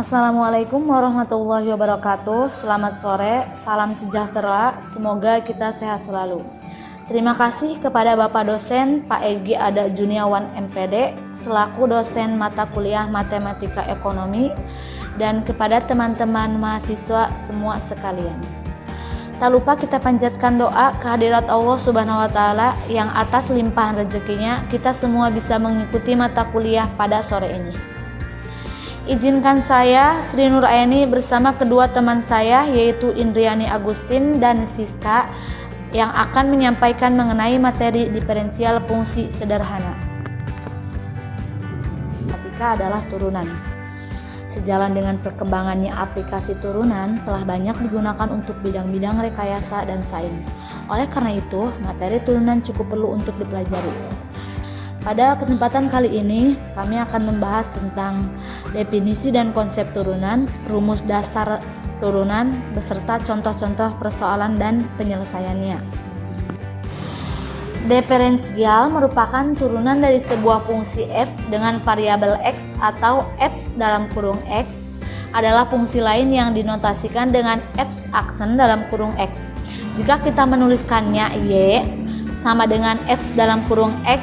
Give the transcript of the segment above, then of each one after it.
Assalamualaikum warahmatullahi wabarakatuh. Selamat sore, salam sejahtera. Semoga kita sehat selalu. Terima kasih kepada Bapak dosen Pak Egi Ada Juniawan MPD selaku dosen mata kuliah Matematika Ekonomi dan kepada teman-teman mahasiswa semua sekalian. Tak lupa kita panjatkan doa kehadirat Allah Subhanahu wa taala yang atas limpahan rezekinya kita semua bisa mengikuti mata kuliah pada sore ini. Izinkan saya, Sri Nuraini bersama kedua teman saya yaitu Indriani Agustin dan Siska yang akan menyampaikan mengenai materi diferensial fungsi sederhana. Matematika adalah turunan. Sejalan dengan perkembangannya aplikasi turunan telah banyak digunakan untuk bidang-bidang rekayasa dan sains. Oleh karena itu, materi turunan cukup perlu untuk dipelajari. Pada kesempatan kali ini, kami akan membahas tentang definisi dan konsep turunan, rumus dasar turunan, beserta contoh-contoh persoalan dan penyelesaiannya. Diferensial merupakan turunan dari sebuah fungsi f dengan variabel x atau f dalam kurung x adalah fungsi lain yang dinotasikan dengan f aksen dalam kurung x. Jika kita menuliskannya y sama dengan f dalam kurung x,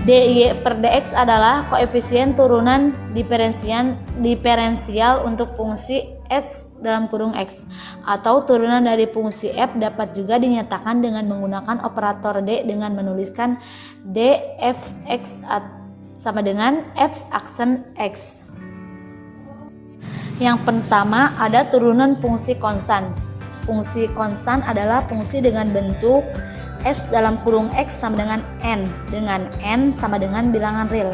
dy per dx adalah koefisien turunan diferensial untuk fungsi f dalam kurung x, atau turunan dari fungsi f dapat juga dinyatakan dengan menggunakan operator d dengan menuliskan dfx sama dengan f aksen x. Yang pertama ada turunan fungsi konstan. Fungsi konstan adalah fungsi dengan bentuk f dalam kurung x sama dengan n sama dengan bilangan real.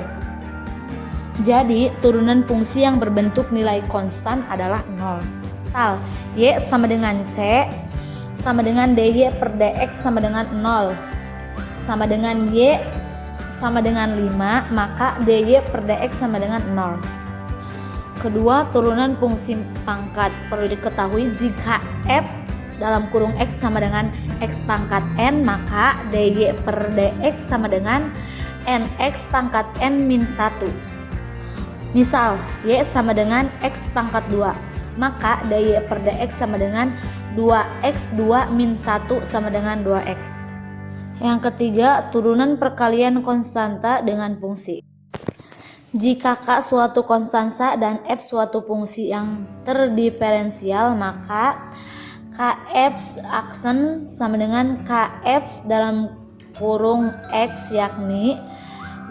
Jadi turunan fungsi yang berbentuk nilai konstan adalah 0. Misal y sama dengan c sama dengan dy per dx sama dengan 0 sama dengan y sama dengan 5, maka dy per dx sama dengan 0. Kedua, turunan fungsi pangkat. Perlu diketahui jika f dalam kurung x sama dengan x pangkat n, maka dy per dx sama dengan nx pangkat n min 1. Misal y sama dengan x pangkat 2, maka dy per dx sama dengan 2x2 min 1 sama dengan 2x. Yang ketiga, turunan perkalian konstanta dengan fungsi. Jika k suatu konstanta dan f suatu fungsi yang terdiferensial, maka kf aksen sama dengan kf dalam kurung x yakni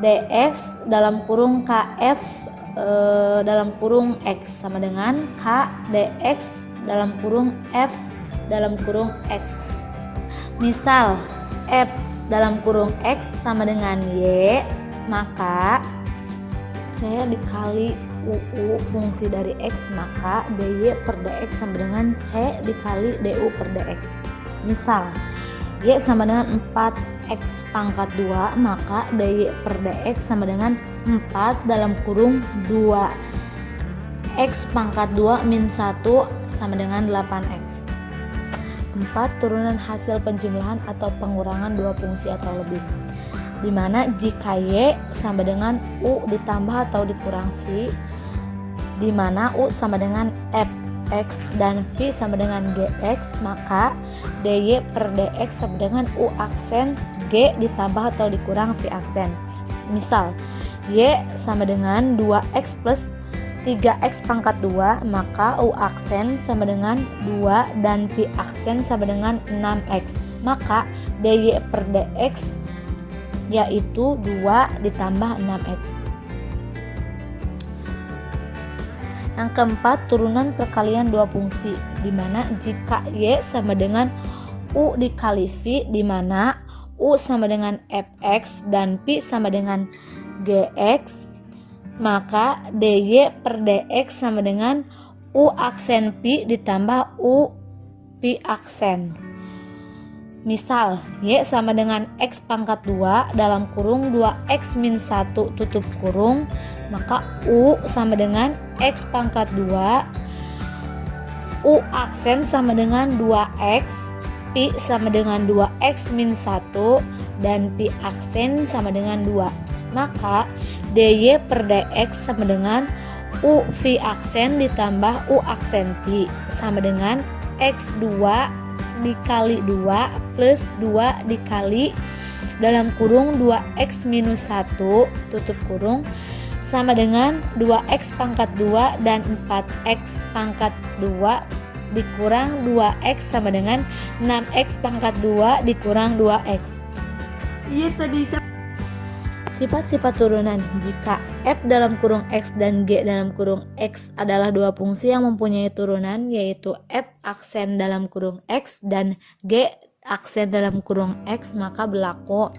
dx dalam kurung kf dalam kurung x sama dengan k dx dalam kurung f dalam kurung x. Misal f dalam kurung x sama dengan y, maka c dikali uu fungsi dari x, maka dy per dx sama dengan c dikali du per dx. Misal y sama dengan 4x pangkat 2, maka dy per dx sama dengan 4 dalam kurung 2x pangkat 2 min 1 sama dengan 8x. 4. Turunan hasil penjumlahan atau pengurangan dua fungsi atau lebih, dimana jika y sama dengan u ditambah atau dikurang v, dimana u sama dengan fx dan v sama dengan gx, maka dy per dx sama dengan u aksen g ditambah atau dikurang v aksen. Misal y sama dengan 2x plus 3x pangkat 2, maka u aksen sama dengan 2 dan v aksen sama dengan 6x, maka dy per dx yaitu 2 ditambah 6x. Yang keempat, turunan perkalian dua fungsi, dimana jika y sama dengan u dikali v, dimana u sama dengan fx dan v sama dengan gx, maka dy per dx sama dengan u aksen v ditambah u v aksen. Misal y sama dengan x pangkat 2 dalam kurung 2x min 1 tutup kurung, maka u sama dengan x pangkat 2, u aksen sama dengan 2x, pi sama dengan 2x min 1, dan pi aksen sama dengan 2. Maka dy per dx sama dengan U V aksen ditambah U aksen T sama dengan X2 dikali 2 plus 2 dikali dalam kurung 2X minus 1 tutup kurung sama dengan 2X pangkat 2 dan 4X pangkat 2 dikurang 2X sama dengan 6X pangkat 2 dikurang 2X. Iya tadi. Sifat-sifat turunan. Jika F dalam kurung X dan G dalam kurung X adalah dua fungsi yang mempunyai turunan, yaitu F aksen dalam kurung X dan G aksen dalam kurung X, maka berlaku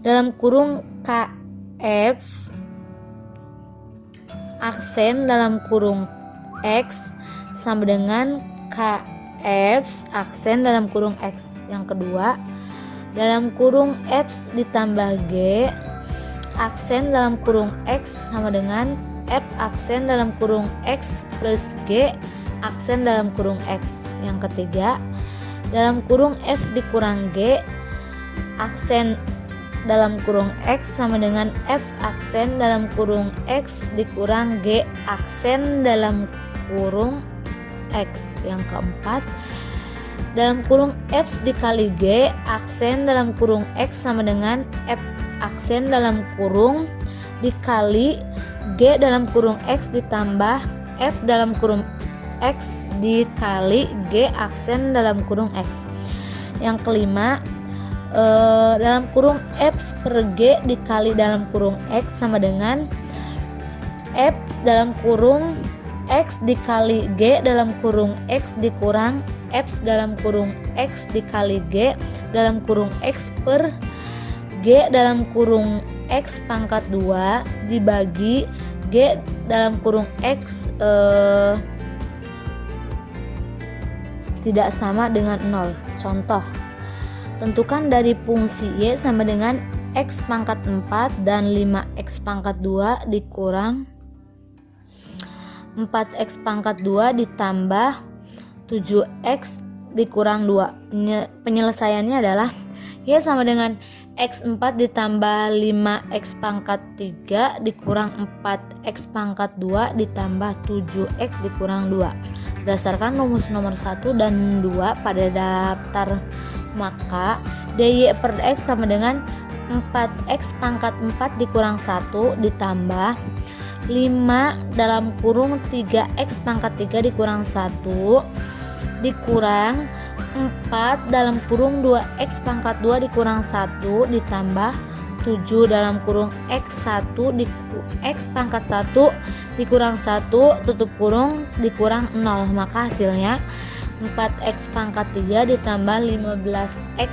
dalam kurung KF aksen dalam kurung X sama dengan KF aksen dalam kurung X. Yang kedua, dalam kurung F ditambah G aksen dalam kurung X sama dengan F aksen dalam kurung X plus G aksen dalam kurung X. Yang ketiga, dalam kurung F dikurang G aksen dalam kurung X sama dengan F aksen dalam kurung X dikurang G aksen dalam kurung X. Yang keempat, dalam kurung F dikali G aksen dalam kurung X sama dengan F aksen dalam kurung dikali G dalam kurung X ditambah F dalam kurung X dikali G aksen dalam kurung X. Yang kelima, dalam kurung F per G dikali dalam kurung X sama dengan F dalam kurung X dikali G dalam kurung X dikurang F dalam kurung X dikali G dalam kurung X per G dalam kurung X pangkat 2 dibagi G dalam kurung X tidak sama dengan 0. Contoh, tentukan dari fungsi Y sama dengan X pangkat 4 dan 5X pangkat 2 dikurang 4X pangkat 2 ditambah 7X dikurang 2. Penyelesaiannya adalah Y sama dengan X4 ditambah 5X pangkat 3 dikurang 4X pangkat 2 ditambah 7X dikurang 2. Berdasarkan rumus nomor 1 dan 2 pada daftar, maka DY per X sama dengan 4X pangkat 4 dikurang 1 ditambah 5 dalam kurung 3X pangkat 3 dikurang 1 dikurang 4 dalam kurung 2X pangkat 2 dikurang 1 ditambah 7 dalam kurung X1 X pangkat 1 dikurang 1 tutup kurung dikurang 0. Maka hasilnya 4X pangkat 3 ditambah 15X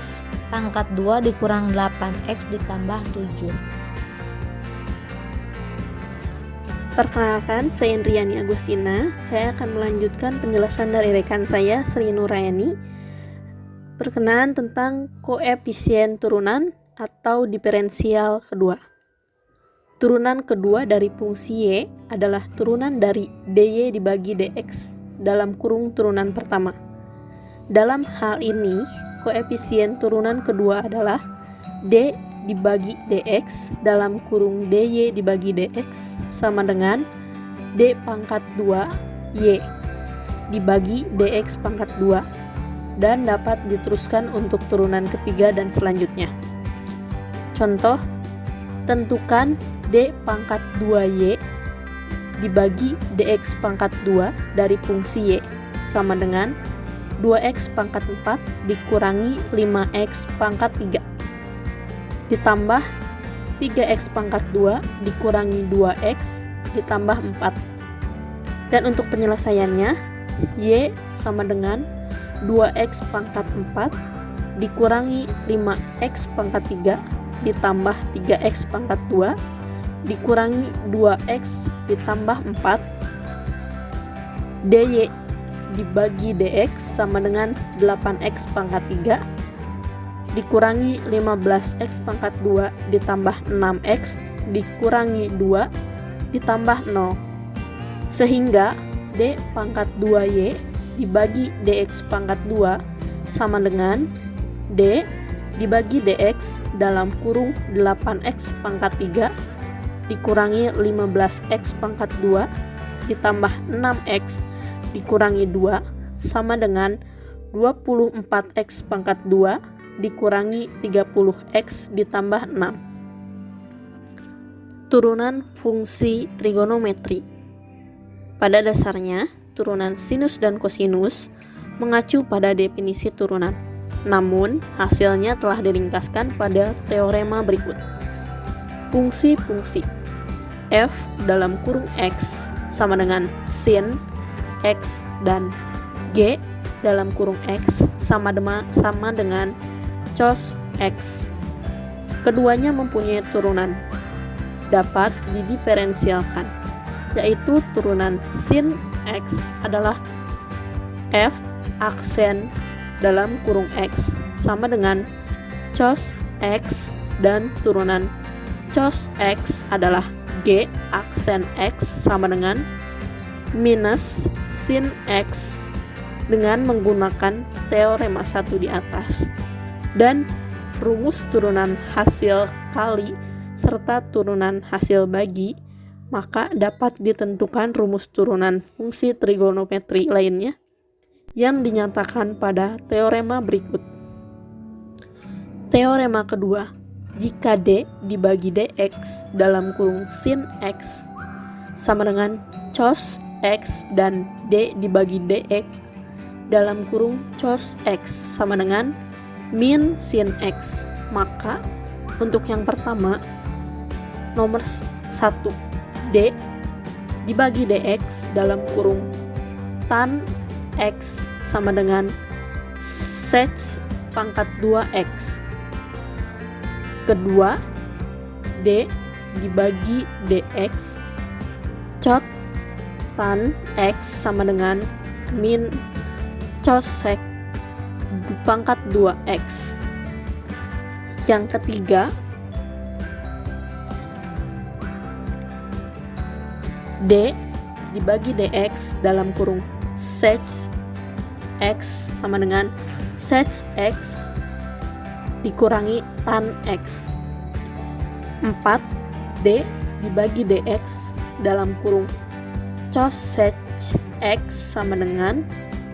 pangkat 2 dikurang 8X ditambah 7. Perkenalkan, saya Indriani Agustina. Saya akan melanjutkan penjelasan dari rekan saya, Sri Nurayani, berkenaan tentang koefisien turunan atau diferensial kedua. Turunan kedua dari fungsi Y adalah turunan dari DY dibagi DX dalam kurung turunan pertama. Dalam hal ini, koefisien turunan kedua adalah D dibagi DX dalam kurung DY dibagi DX sama dengan D pangkat 2 Y dibagi DX pangkat 2 dan dapat diteruskan untuk turunan ketiga dan selanjutnya. Contoh, tentukan D pangkat 2Y dibagi DX pangkat 2 dari fungsi Y sama dengan 2X pangkat 4 dikurangi 5X pangkat 3 ditambah 3X pangkat 2 dikurangi 2X ditambah 4. Dan untuk penyelesaiannya, Y sama dengan 2X pangkat 4 dikurangi 5X pangkat 3 ditambah 3X pangkat 2 dikurangi 2X ditambah 4. DY dibagi DX sama dengan 8X pangkat 3 dikurangi 15X pangkat 2 ditambah 6X dikurangi 2 ditambah 0. Sehingga D pangkat 2Y dibagi DX pangkat 2 sama dengan D dibagi DX dalam kurung 8X pangkat 3 dikurangi 15x pangkat 2 ditambah 6x dikurangi 2 sama dengan 24x pangkat 2 dikurangi 30x ditambah 6. Turunan fungsi trigonometri. Pada dasarnya, turunan sinus dan kosinus mengacu pada definisi turunan. Namun, hasilnya telah diringkaskan pada teorema berikut. Fungsi-fungsi f dalam kurung x sama dengan sin x dan g dalam kurung x sama dengan cos x. Keduanya mempunyai turunan dapat didiferensialkan, yaitu turunan sin x adalah f aksen dalam kurung x sama dengan cos x dan turunan cos x adalah g aksen x sama dengan minus sin x dengan menggunakan teorema 1 di atas, dan rumus turunan hasil kali serta turunan hasil bagi, maka dapat ditentukan rumus turunan fungsi trigonometri lainnya yang dinyatakan pada teorema berikut. Teorema kedua, jika D dibagi dx dalam kurung sin x sama dengan cos x dan D dibagi dx dalam kurung cos x sama dengan min sin x, maka untuk yang pertama nomor 1 D dibagi dx dalam kurung tan x sama dengan sec pangkat 2x. Kedua, D dibagi dx cot tan x sama dengan min cos sec pangkat 2x. Yang ketiga, D dibagi dx dalam kurung sec x sama dengan sec x dikurangi tan x. 4. D dibagi dx dalam kurung cos sec x sama dengan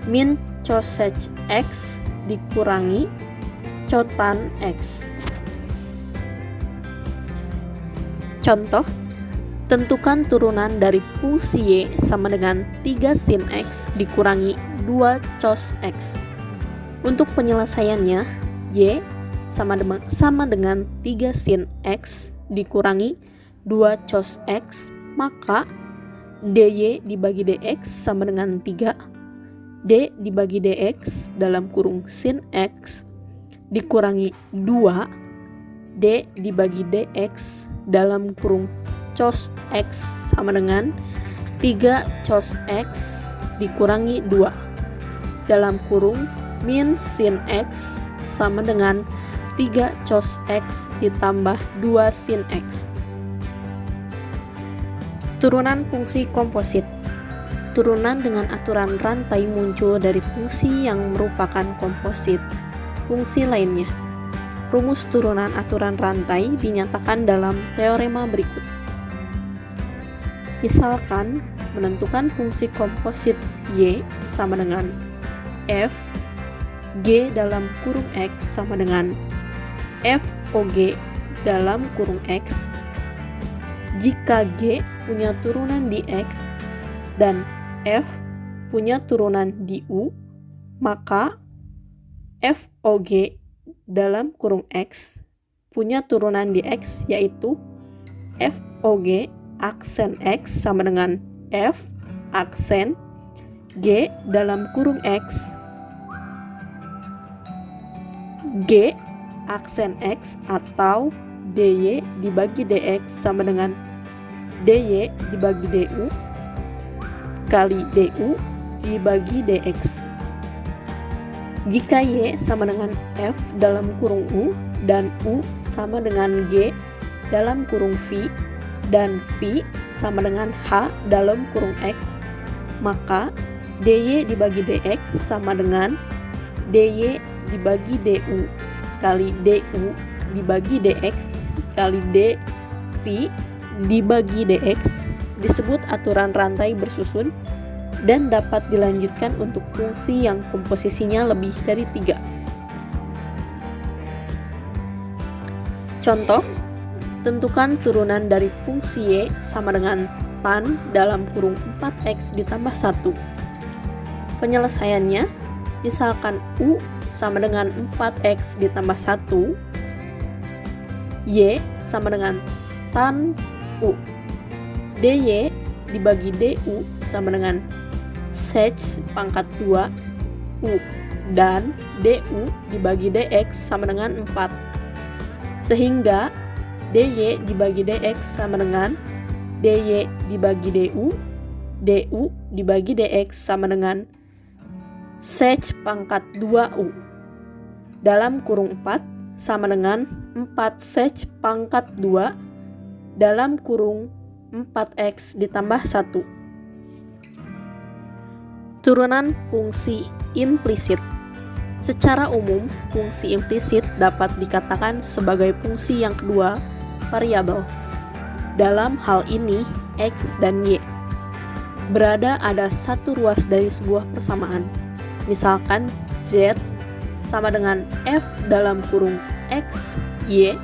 min cos sec x dikurangi cotan x. Contoh, tentukan turunan dari fungsi y sama dengan 3 sin x dikurangi 2 cos x. Untuk penyelesaiannya, y sama dengan 3 sin x dikurangi 2 cos x, maka dy dibagi dx sama dengan 3 D dibagi dx dalam kurung sin x dikurangi 2 D dibagi dx dalam kurung cos x sama dengan 3 cos x dikurangi 2 dalam kurung min sin x sama dengan 3 cos x ditambah 2 sin x. Turunan fungsi komposit. Turunan dengan aturan rantai muncul dari fungsi yang merupakan komposit fungsi lainnya. Rumus turunan aturan rantai dinyatakan dalam teorema berikut. Misalkan, menentukan fungsi komposit y sama dengan f g dalam kurung x sama dengan f og dalam kurung x. Jika g punya turunan di x dan f punya turunan di u, maka f og dalam kurung x punya turunan di x, yaitu f og aksen x sama dengan f aksen g dalam kurung x g aksen x, atau dy dibagi dx sama dengan dy dibagi du kali du dibagi dx. Jika y sama dengan f dalam kurung u dan u sama dengan g dalam kurung v dan v sama dengan h dalam kurung x, maka dy dibagi dx sama dengan dy dibagi du kali du dibagi dx kali dv dibagi dx disebut aturan rantai bersusun dan dapat dilanjutkan untuk fungsi yang komposisinya lebih dari 3. Contoh, tentukan turunan dari fungsi y sama dengan tan dalam kurung 4x ditambah 1. Penyelesaiannya, misalkan u sama dengan 4x ditambah 1, y sama dengan tan u. dy dibagi du sama dengan sec pangkat 2 u dan du dibagi dx sama dengan 4. Sehingga dy dibagi dx sama dengan dy dibagi du, du dibagi dx sama dengan sec pangkat 2u dalam kurung 4 sama dengan 4 sec pangkat 2 dalam kurung 4x ditambah 1. Turunan fungsi implisit. Secara umum, fungsi implisit dapat dikatakan sebagai fungsi yang kedua variabel. Dalam hal ini, x dan y berada ada satu ruas dari sebuah persamaan. Misalkan z sama dengan f dalam kurung x, y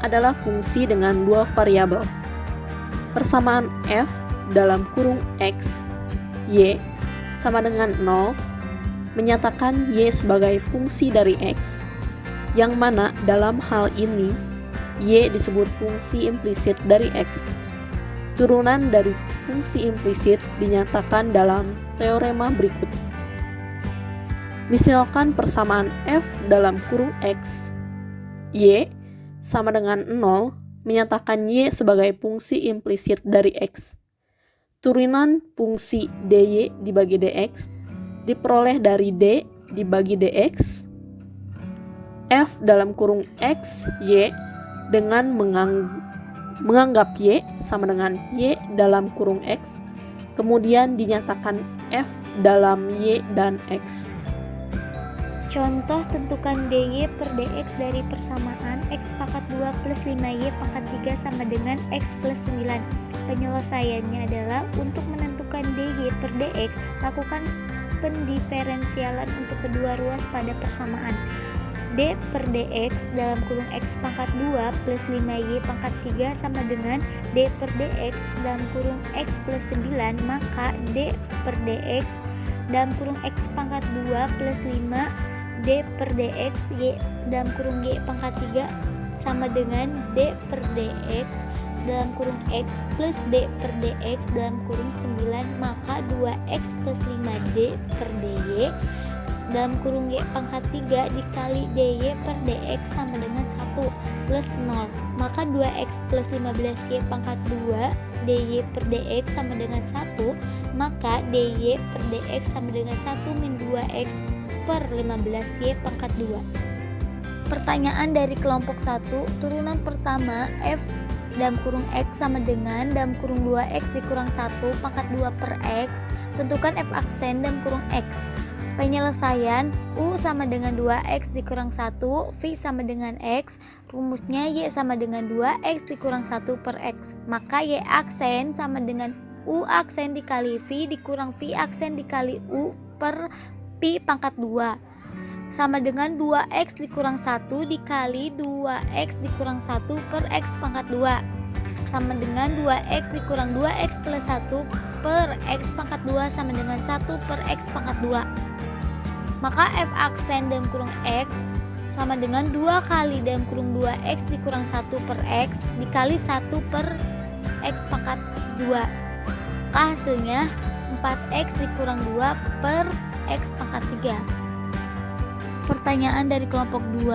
adalah fungsi dengan dua variabel. Persamaan f dalam kurung x, y sama dengan 0 menyatakan y sebagai fungsi dari x, yang mana dalam hal ini y disebut fungsi implisit dari x. Turunan dari fungsi implisit dinyatakan dalam teorema berikut. Misalkan persamaan f dalam kurung x, y sama dengan 0 menyatakan y sebagai fungsi implisit dari x. Turunan fungsi dy dibagi dx diperoleh dari d dibagi dx f dalam kurung x, y dengan menganggap y sama dengan y dalam kurung x, kemudian dinyatakan f dalam y dan x. Contoh, tentukan dy per dx dari persamaan x pangkat 2 plus 5y pangkat 3 sama dengan x plus 9. Penyelesaiannya adalah untuk menentukan dy per dx, lakukan pendiferensialan untuk kedua ruas pada persamaan. D per dx dalam kurung x pangkat 2 plus 5y pangkat 3 sama dengan d per dx dalam kurung x plus 9, maka d per dx dalam kurung x pangkat 2 plus 5 d per dx y dalam kurung y pangkat 3 sama dengan d per dx dalam kurung x plus d per dx dalam kurung 9, maka 2x plus 5d per dy dalam kurung y pangkat 3 dikali dy per dx sama dengan 1 plus 0, maka 2x plus 15y pangkat 2 dy per dx sama dengan 1, maka dy per dx sama dengan 1 min 2x per 15y pangkat 2. Pertanyaan dari kelompok 1, turunan pertama f dalam kurung x sama dengan dalam kurung 2x dikurang 1 pangkat 2 per x, tentukan f aksen dalam kurung x. Penyelesaian, u sama dengan 2x dikurang 1, v sama dengan x, rumusnya y sama dengan 2x dikurang 1 per x, maka y aksen sama dengan u aksen dikali v dikurang v aksen dikali u per pi pangkat 2 sama dengan 2x dikurang 1 dikali 2x dikurang 1 per x pangkat 2 sama dengan 2x dikurang 2x plus 1 per x pangkat 2 sama dengan 1 per x pangkat 2. Maka f aksen dalam kurung x sama dengan 2 kali dalam kurung 2x dikurang 1 per x dikali 1 per x pangkat 2. Maka hasilnya 4x dikurang 2 per x pangkat 3. Pertanyaan dari kelompok 2,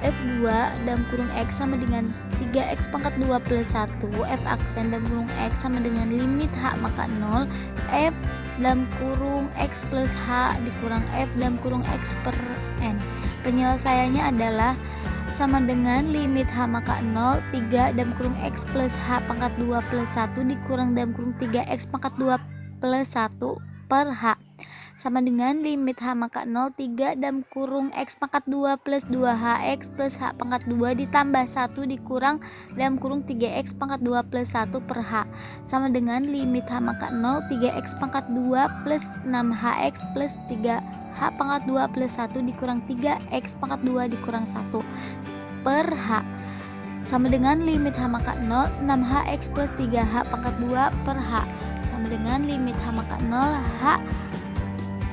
f2 dalam kurung x sama dengan 3x pangkat 2 plus 1, f aksen dalam kurung x sama dengan limit h maka 0, f dalam kurung x plus h dikurang f dalam kurung x per n. Penyelesaiannya adalah sama dengan limit h maka 0, 3 dalam kurung x plus h pangkat 2 plus 1 dikurang dalam kurung 3x pangkat 2 plus 1 per h sama dengan limit H maka 0 3 dalam kurung X pangkat 2 plus 2HX plus H pangkat 2 ditambah 1 dikurang dalam kurung 3X pangkat 2 plus 1 per H sama dengan limit H maka 0 3X pangkat 2 plus 6HX plus 3H pangkat 2 plus 1 dikurang 3X pangkat 2 dikurang 1 per H sama dengan limit H maka 0 6HX plus 3H pangkat 2 per H sama dengan limit H maka 0 H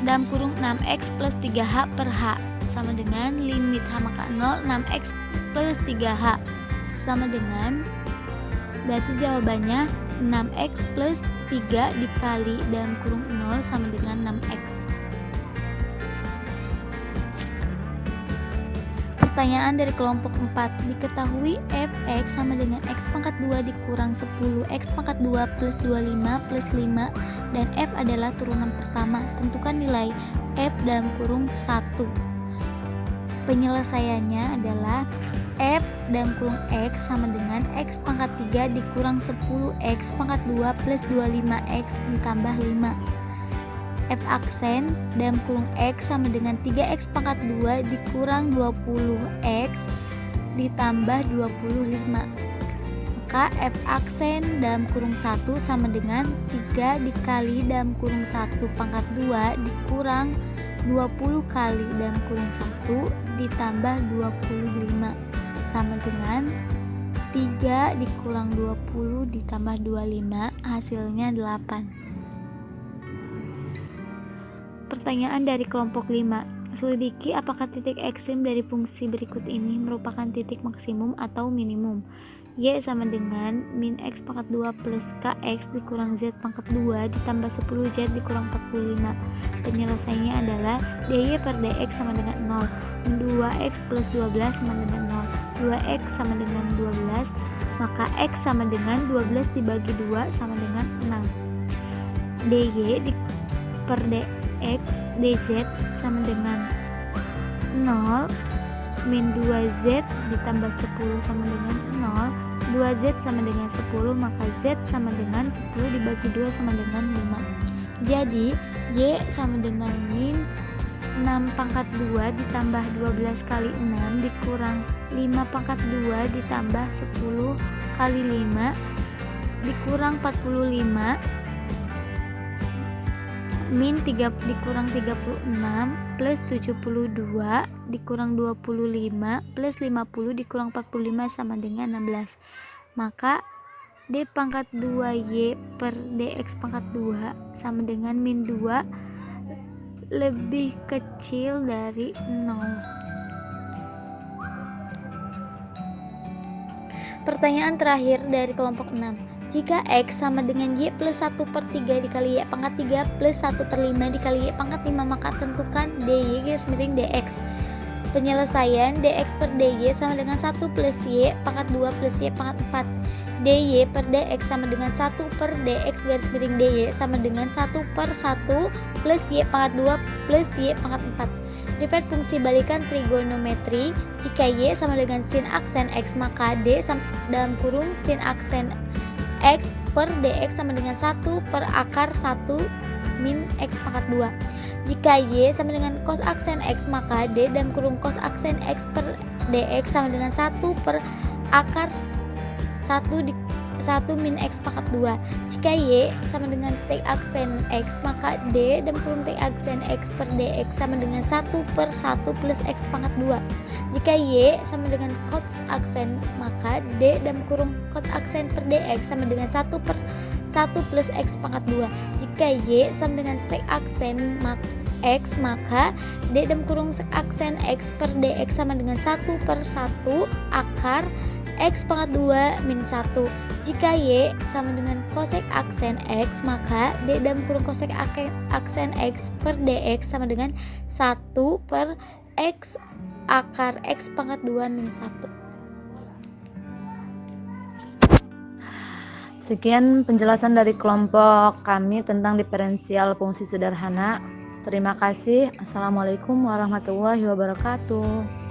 dalam kurung 6X plus 3H per H sama dengan limit H maka 0 6X plus 3H sama dengan, berarti jawabannya 6X plus 3 dikali dalam kurung 0 sama dengan 6X. Pertanyaan dari kelompok 4. Diketahui fx sama dengan x pangkat 2 dikurang 10 x pangkat 2 plus 25 plus 5 dan f adalah turunan pertama. Tentukan nilai f dalam kurung 1. Penyelesaiannya adalah f dalam kurung x sama dengan x pangkat 3 dikurang 10 x pangkat 2 plus 25x ditambah 5. F aksen dalam kurung X sama dengan 3X pangkat 2 dikurang 20X ditambah 25. Maka F aksen dalam kurung 1 sama dengan 3 dikali dalam kurung 1 pangkat 2 dikurang 20 kali dalam kurung 1 ditambah 25 sama dengan 3 dikurang 20 ditambah 25 hasilnya 8. Pertanyaan dari kelompok 5. Selidiki apakah titik ekstrim dari fungsi berikut ini merupakan titik maksimum atau minimum. Y sama dengan min X pangkat 2 plus KX dikurang Z pangkat 2 ditambah 10Z dikurang 45. Penyelesaiannya adalah DY per DX sama dengan 0. 2X plus 12 sama dengan 0. 2X sama dengan 12, maka X sama dengan 12 dibagi 2 sama dengan 6. DY per DX dz sama dengan 0 min 2z ditambah 10 sama dengan 0. 2z sama dengan 10, maka z sama dengan 10 dibagi 2 sama dengan 5. Jadi y sama dengan min 6 pangkat 2 ditambah 12 kali 6 dikurang 5 pangkat 2 ditambah 10 kali 5 dikurang 45 min 3 dikurang 36 plus 72 dikurang 25 plus 50 dikurang 45 sama dengan 16. Maka D pangkat 2Y per DX pangkat 2 sama dengan min 2 lebih kecil dari 0. Pertanyaan terakhir dari kelompok 6. Jika X sama dengan Y plus 1 per 3 dikali Y pangkat 3 plus 1 per 5 dikali Y pangkat 5, maka tentukan DY garis miring DX. Penyelesaian DX per DY sama dengan 1 plus Y pangkat 2 plus Y pangkat 4. DY per DX sama dengan 1 per DX garis miring DY sama dengan 1 per 1 plus Y pangkat 2 plus Y pangkat 4. Derivat fungsi balikan trigonometri. Jika Y sama dengan sin aksen X, maka D dalam kurung sin aksen X per DX sama dengan 1 per akar 1 min X pangkat 2. Jika Y sama dengan cos aksen X, maka D dalam kurung cos aksen X per DX sama dengan 1 per akar 1 min X pangkat 2. Jika Y sama dengan T aksen X, maka D dalam kurung T aksen X per DX sama dengan 1 per 1 plus X pangkat 2. Jika Y sama dengan cos aksen, maka D dalam kurung cos aksen per DX sama dengan 1 per 1 plus X pangkat 2. Jika Y sama dengan sec aksen X, maka D dalam kurung sec aksen X per DX sama dengan 1 per 1 akar X pangkat 2 min 1. Jika Y sama dengan cosec aksen X, maka D dalam kurung cosec aksen X per DX sama dengan 1 per X akar X pangkat 2 min 1. Sekian penjelasan dari kelompok kami tentang diferensial fungsi sederhana. Terima kasih. Assalamualaikum warahmatullahi wabarakatuh.